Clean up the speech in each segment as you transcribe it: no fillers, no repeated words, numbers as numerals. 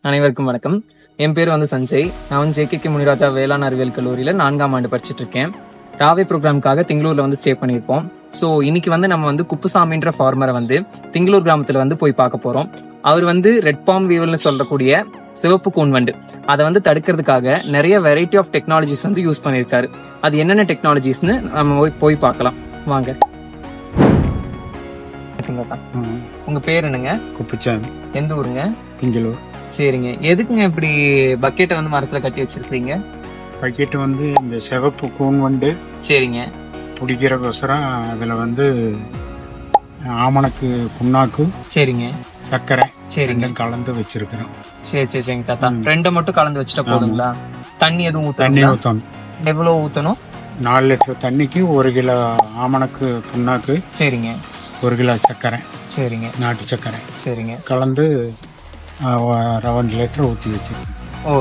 அனைவருக்கும் வணக்கம். என் பேர் சஞ்சய். நான் ஜேகே முனிராஜா வேளாண் அறிவியல் கல்லூரியில 4ஆம் ஆண்டு படிச்சுட்டு இருக்கேன். ராவே ப்ரோக்ராமுக்காக திங்களூர்ல ஸ்டே பண்ணியிருப்போம். ஸோ இன்னைக்கு நம்ம குப்புசாமின்ற ஃபார்மரை திங்களூர் கிராமத்துல போய் பார்க்க போறோம். அவர் ரெட் பாம் வீவல்னு சொல்லக்கூடிய சிவப்பு கூன் வண்டு அதை தடுக்கிறதுக்காக நிறைய வெரைட்டி ஆஃப் டெக்னாலஜிஸ் யூஸ் பண்ணியிருக்காரு. அது என்னென்ன டெக்னாலஜிஸ்னு நம்ம போய் பார்க்கலாம் வாங்க. உங்க பேர் என்னங்க? குப்புசாமி. எந்த ஊருங்க? திங்களூர். சரிங்க. எதுக்குங்க இப்படி பக்கெட்டை மரத்துல கட்டி வச்சிருக்கீங்க? பக்கெட் இந்த சிவப்பு கூன் வண்டு சரிங்க பிடிக்கிறக்கோசரம் அதுல ஆமணக்கு புண்ணாக்கு சரிங்க சர்க்கரை சரிங்க கலந்து வச்சிருக்கிறோம். சரிங்க தாத்தா. ரெண்டை மட்டும் கலந்து வச்சுட்டா போதுங்களா? தண்ணி எதுவும் தண்ணி ஊற்றணும். எவ்வளவு ஊத்தணும்? 4 லிட்டர் தண்ணிக்கு 1 கிலோ ஆமணக்கு புண்ணாக்கு சரிங்க 1 கிலோ சர்க்கரை சரிங்க நாட்டு சர்க்கரை சரிங்க கலந்து 2 லிட்டர் ஊற்றி வச்சிருக்கோம். ஓ,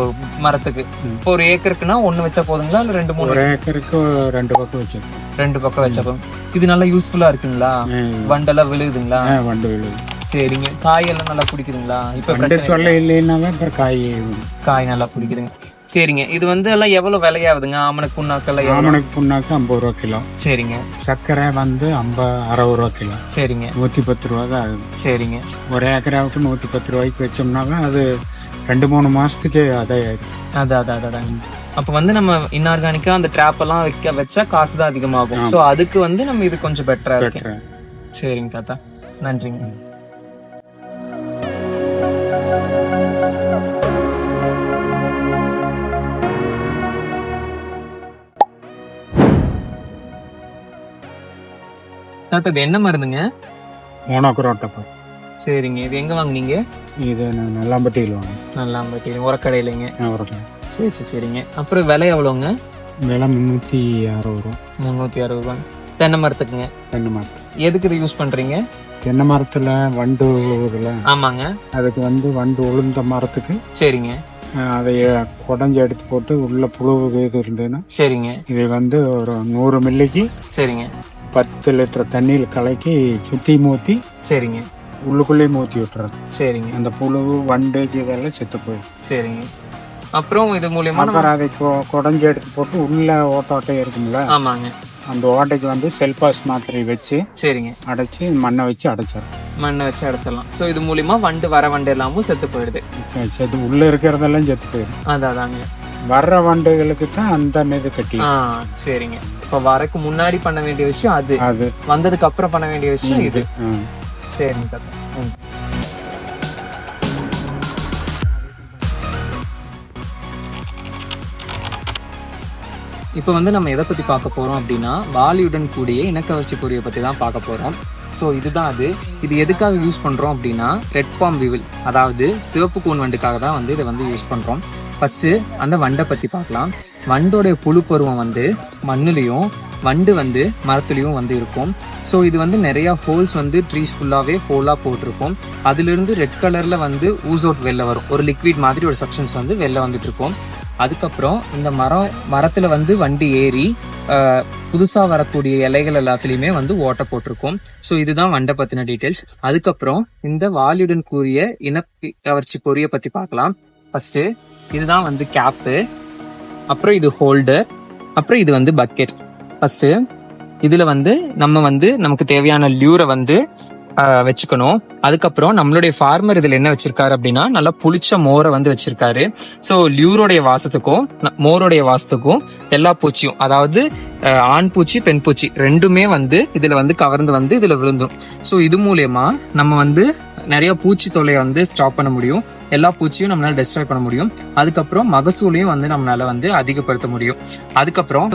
மரத்துக்கு ஒரு ஏக்கருக்குன்னா 1 வச்சா போதுங்களா இல்ல 2 3? 1 ஏக்கருக்கு 2 பக்கம் வச்சிருக்கோம். 2 பக்கம் வச்சா போதும். இது நல்லா யூஸ்ஃபுல்லா இருக்குங்களா? வண்டெல்லாம் விழுகுதுங்களா? வண்டு விழுது. சரிங்க. காயெல்லாம் நல்லா பிடிக்குதுங்களா? இப்ப தொல்லை இல்லைன்னாவே காய் நல்லா பிடிக்குதுங்க. சரிங்க. இது எல்லாம் எவ்வளவு விலையாகுதுங்க? ஆமணக்கு புண்ணாக்கெல்லாம்? ஆமணக்கு புண்ணாக்கு 50 ரூபா கிலோ. சரிங்க. சர்க்கரை 60 ரூபா கிலோ. சரிங்க. 110 ரூபா தான் ஆகுது. சரிங்க. 1 ஏக்கராவுக்கு 110 ரூபாய்க்கு வச்சோம்னாவே அது 2-3 மாசத்துக்கு அதாயிடும். அதான் அப்ப நம்ம இன்ஆர்கானிக்கா அந்த ட்ராப் எல்லாம் வச்சா காசு தான் அதிகமாகும். சோ அதுக்கு நம்ம இது கொஞ்சம் பெட்டரா இருக்கு. சரிங்க தாத்தா, நன்றிங்க. தாத்தா, இது என்ன மருந்துங்க? மோனோக்ரோட்டோபாஸ். சரிங்க. இது எங்க வாங்குனீங்க? இது நல்லாம்பட்டியில் வாங்க. நல்லாம்பட்டியில் உரக்கடையிலங்க? உரக்கடை. சரிங்க. அப்புறம் விலை எவ்வளோங்க? விலை 360 ரூபா. 360 ரூபா. தென்னை மரத்துக்குங்க? தென்னை மரத்து. எதுக்கு இது யூஸ் பண்றீங்க? தென்னை மரத்துல வண்டு உழுவுதுல. ஆமாங்க. அதுக்கு வண்டு உளுந்த மரத்துக்கு. சரிங்க. அதை குடஞ்சி எடுத்து போட்டு உள்ள புழு இது இருந்ததுன்னா. சரிங்க. இது ஒரு 100 மில்லிக்கு. சரிங்க. 10 லிட்டர் தண்ணியில் கலக்கி சுத்தி மூத்தி. சரிங்க. உள்ளுக்குள்ளேயே மூத்தி விட்டுறது. சரிங்க. அந்த புழு வண்டு இதெல்லாம் செத்து போயிடும். சரிங்க. அப்புறம் இது மூலியமா அதை குடஞ்சி எடுத்து போட்டு உள்ள ஓட்டை இருக்குங்களா? ஆமாங்க. அந்த ஓட்டைக்கு செல்பாஸ் மாத்திரை வச்சு. சரிங்க. அடைச்சி மண்ணை வச்சு அடைச்சிடும். மண்ணை வச்சு அடைச்சிடலாம். ஸோ இது மூலியமா வர வண்டு எல்லாமும் செத்து போயிடுது. செத்து உள்ள இருக்கிறதெல்லாம் செத்து போயிடும். அதாங்க. வர்ற வண்டுகளுக்கு தான் அந்த இது கட்டி. சரிங்க. இப்ப வரக்கு முன்னாடி பண்ண வேண்டிய விஷயம் அது வந்ததுக்கு அப்புறம் பண்ண வேண்டிய விஷயம் இது. சரிங்க தாத்தா. இப்போ நம்ம எதை பத்தி பார்க்க போறோம் அப்படின்னா, வாலியுடன் கூடிய இனக்கவர்ச்சி பொறியை பத்தி தான் பார்க்க போறோம். ஸோ இதுதான் இது எதுக்காக யூஸ் பண்றோம் அப்படின்னா, ரெட் பாம் வீவில், அதாவது சிவப்பு கூன் வண்டுக்காக தான் இதை யூஸ் பண்றோம். ஃபர்ஸ்ட் அந்த வண்டை பத்தி பார்க்கலாம். வண்டோடைய புழு பருவம் மண்ணுலையும் வண்டு மரத்துலையும் இருக்கும். ஸோ இது நிறைய ஹோல்ஸ் ட்ரீஸ் ஃபுல்லாவே ஹோலா போட்டிருக்கும். அதுல இருந்து ரெட் கலர்ல ஊசோட் வெளில வரும். ஒரு லிக்விட் மாதிரி ஒரு சப்ஸ்டன்ஸ் வெளில வந்துட்டு இருக்கும். அதுக்கப்புறம் இந்த மரத்துல வண்டு ஏறி புதுசா வரக்கூடிய இலைகள் எல்லாத்துலயுமே ஓட்டை போட்டிருக்கும். ஸோ இதுதான் வண்டை பத்தின டீடைல்ஸ். அதுக்கப்புறம் இந்த வாலியுடன் கூடிய இனக்கவர்ச்சி பொறியை பத்தி பார்க்கலாம். ஃபர்ஸ்ட் இதுதான் கேப்பு, அப்புறம் இது ஹோல்டர், அப்புறம் இது பக்கெட். ஃபர்ஸ்ட் இதுல நம்ம நமக்கு தேவையான லியூரை வச்சுக்கணும். அதுக்கப்புறம் நம்மளுடைய ஃபார்மர் இதுல என்ன வச்சிருக்காரு அப்படின்னா, நல்லா புளிச்ச மோரை வச்சிருக்காரு. சோ லியூரோடைய வாசத்துக்கும் மோருடைய வாசத்துக்கும் எல்லா பூச்சியும், அதாவது ஆண் பூச்சி பெண் பூச்சி ரெண்டுமே இதுல கவர்ந்து இதுல விழுந்துடும். சோ இது மூலியமா நம்ம நிறைய பூச்சி தொல்லையை ஸ்டாப் பண்ண முடியும். எல்லா பூச்சியும் நம்மளால டெஸ்ட்ராய் பண்ண முடியும். அதுக்கப்புறம் மகசூலையும் நம்மளால அதிகப்படுத்த முடியும். அதுக்கப்புறம்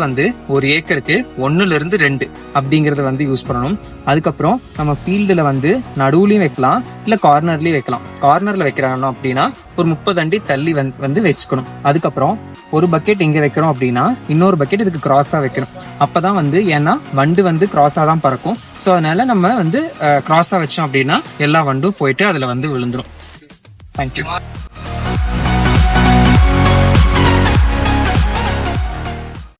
1 ஏக்கருக்கு 1-2 அப்படிங்கறத யூஸ் பண்ணணும். அதுக்கப்புறம் நம்ம ஃபீல்டுல நடுவுலயும் வைக்கலாம், இல்ல கார்னர்லயும் வைக்கலாம். கார்னர்ல வைக்கிறாங்க அப்படின்னா ஒரு 30 அடி தள்ளி வச்சுக்கணும். அதுக்கப்புறம் ஒரு பக்கெட் இங்க வைக்கிறோம் அப்படின்னா இன்னொரு பக்கெட் இதுக்கு கிராஸா வைக்கணும். அப்பதான் ஏன்னா வண்டு கிராஸா தான் பறக்கும். ஸோ அதனால நம்ம கிராஸா வச்சோம் அப்படின்னா எல்லா வண்டும் போயிட்டு அதுல விழுந்துரும். Thank you.